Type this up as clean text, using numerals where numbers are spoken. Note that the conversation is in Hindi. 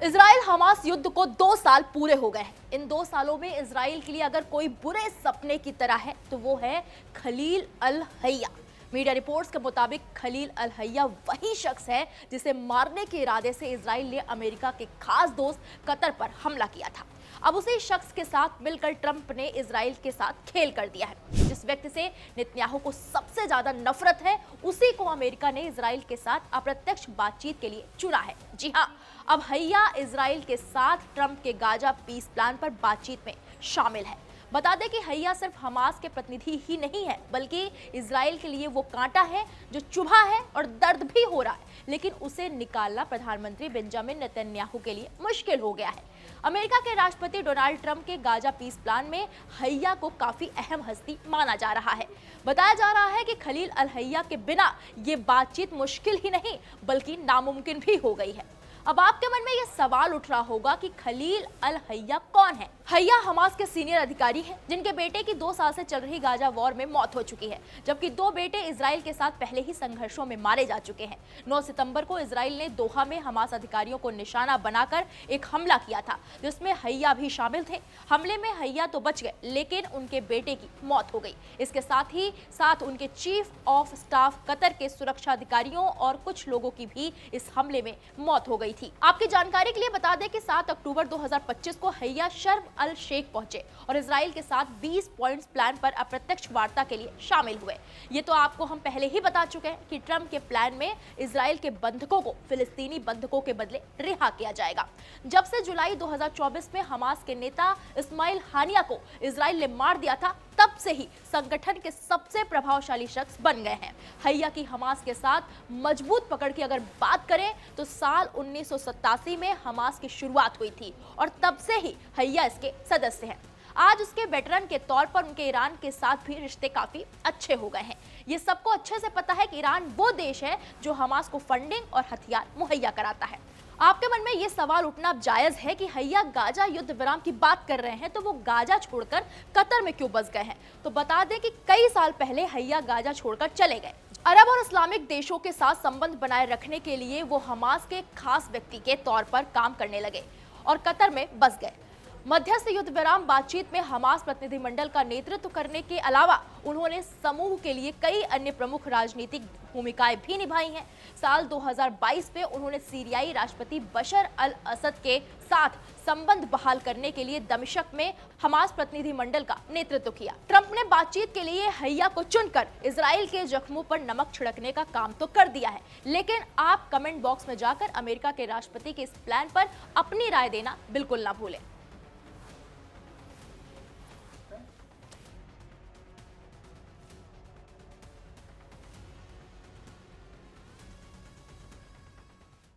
इजराइल हमास युद्ध को 2 साल पूरे हो गए हैं। इन 2 सालों में इजराइल के लिए अगर कोई बुरे सपने की तरह है तो वो है खलील अल हय्या। मीडिया रिपोर्ट्स के मुताबिक खलील अल हय्या वही शख्स है जिसे मारने के इरादे से इजराइल ने अमेरिका के खास दोस्त कतर पर हमला किया था। अब उसी शख्स के साथ मिलकर ट्रंप ने इजराइल के साथ खेल कर दिया है। जिस व्यक्ति से नेतन्याहू को सबसे ज्यादा नफरत है, उसी को अमेरिका ने इजराइल के साथ अप्रत्यक्ष बातचीत के लिए चुना है। जी हां, अब हय्या इजराइल के साथ ट्रंप के गाजा पीस प्लान पर बातचीत में शामिल है। बता दें कि हय्या सिर्फ हमास के प्रतिनिधि ही नहीं है, बल्कि इजराइल के लिए वो कांटा है जो चुभा है और दर्द भी हो रहा है, लेकिन उसे निकालना प्रधानमंत्री बेंजामिन नेतन्याहू के लिए मुश्किल हो गया है। अमेरिका के राष्ट्रपति डोनाल्ड ट्रंप के गाजा पीस प्लान में हय्या को काफी अहम हस्ती माना जा रहा है। बताया जा रहा है कि खलील अल हय्या के बिना ये बातचीत मुश्किल ही नहीं बल्कि नामुमकिन भी हो गई है। अब आपके मन में यह सवाल उठ रहा होगा कि खलील अल हय्या कौन है? हय्या हमास के सीनियर अधिकारी हैं, जिनके बेटे की 2 साल से चल रही गाजा वॉर में मौत हो चुकी है, जबकि 2 बेटे इजराइल के साथ पहले ही संघर्षों में मारे जा चुके हैं। 9 सितंबर को इजराइल ने दोहा में हमास अधिकारियों को निशाना बनाकर एक हमला किया था, जिसमें हय्या भी शामिल थे। हमले में हय्या तो बच गए, लेकिन उनके बेटे की मौत हो गई। इसके साथ ही साथ उनके चीफ ऑफ स्टाफ कतर के सुरक्षा अधिकारियों और कुछ लोगों की भी इस हमले में मौत हो गई थी। आपकी जानकारी के लिए बता दें कि 7 अक्टूबर 2025 को हय्या शर्म अल शेख पहुंचे और इजराइल के साथ 20 पॉइंट्स प्लान पर अप्रत्यक्ष वार्ता के लिए शामिल हुए। ये तो आपको हम पहले ही बता चुके हैं कि ट्रंप के प्लान में इजराइल के बंधकों को फिलिस्तीनी बंधकों के बदले रिहा किया जाएगा। जब से जुलाई 2024 में हमास के नेता इस्माइल हानिया को इजराइल ने मार दिया था, तब से ही संगठन के सबसे प्रभावशाली शख्स बन गए हैं। हय्या की हमास के साथ मजबूत पकड़ की अगर बात करें तो साल 1987 में हमास की शुरुआत हुई थी और तब से ही हय्या इसके सदस्य हैं। आज उसके वेटरन के तौर पर उनके ईरान के साथ भी रिश्ते काफी अच्छे हो गए हैं। ये सबको अच्छे से पता है कि ईरान वो देश है जो हमास को फंडिंग और हथियार मुहैया कराता है। आपके मन में ये सवाल उठना अब जायज है कि हय्या गाजा युद्ध विराम की बात कर रहे हैं तो वो गाजा छोड़कर कतर में क्यों बस गए हैं? तो बता दें कि कई साल पहले हय्या गाजा छोड़कर चले गए। अरब और इस्लामिक देशों के साथ संबंध बनाए रखने के लिए वो हमास के खास व्यक्ति के तौर पर काम करने लगे और कतर में बस गए। मध्यस्थ युद्ध विराम बातचीत में हमास प्रतिनिधिमंडल का नेतृत्व करने के अलावा उन्होंने समूह के लिए कई अन्य प्रमुख राजनीतिक भूमिकाएं भी निभाई हैं। साल 2022 में उन्होंने सीरियाई राष्ट्रपति बशर अल असद के साथ संबंध बहाल करने के लिए दमिश्क में हमास प्रतिनिधिमंडल का नेतृत्व किया। ट्रंप ने बातचीत के लिए हय्या को चुनकर इजराइल के जख्मों पर नमक छिड़कने का काम तो कर दिया है, लेकिन आप कमेंट बॉक्स में जाकर अमेरिका के राष्ट्रपति के इस प्लान पर अपनी राय देना बिल्कुल ना भूलें।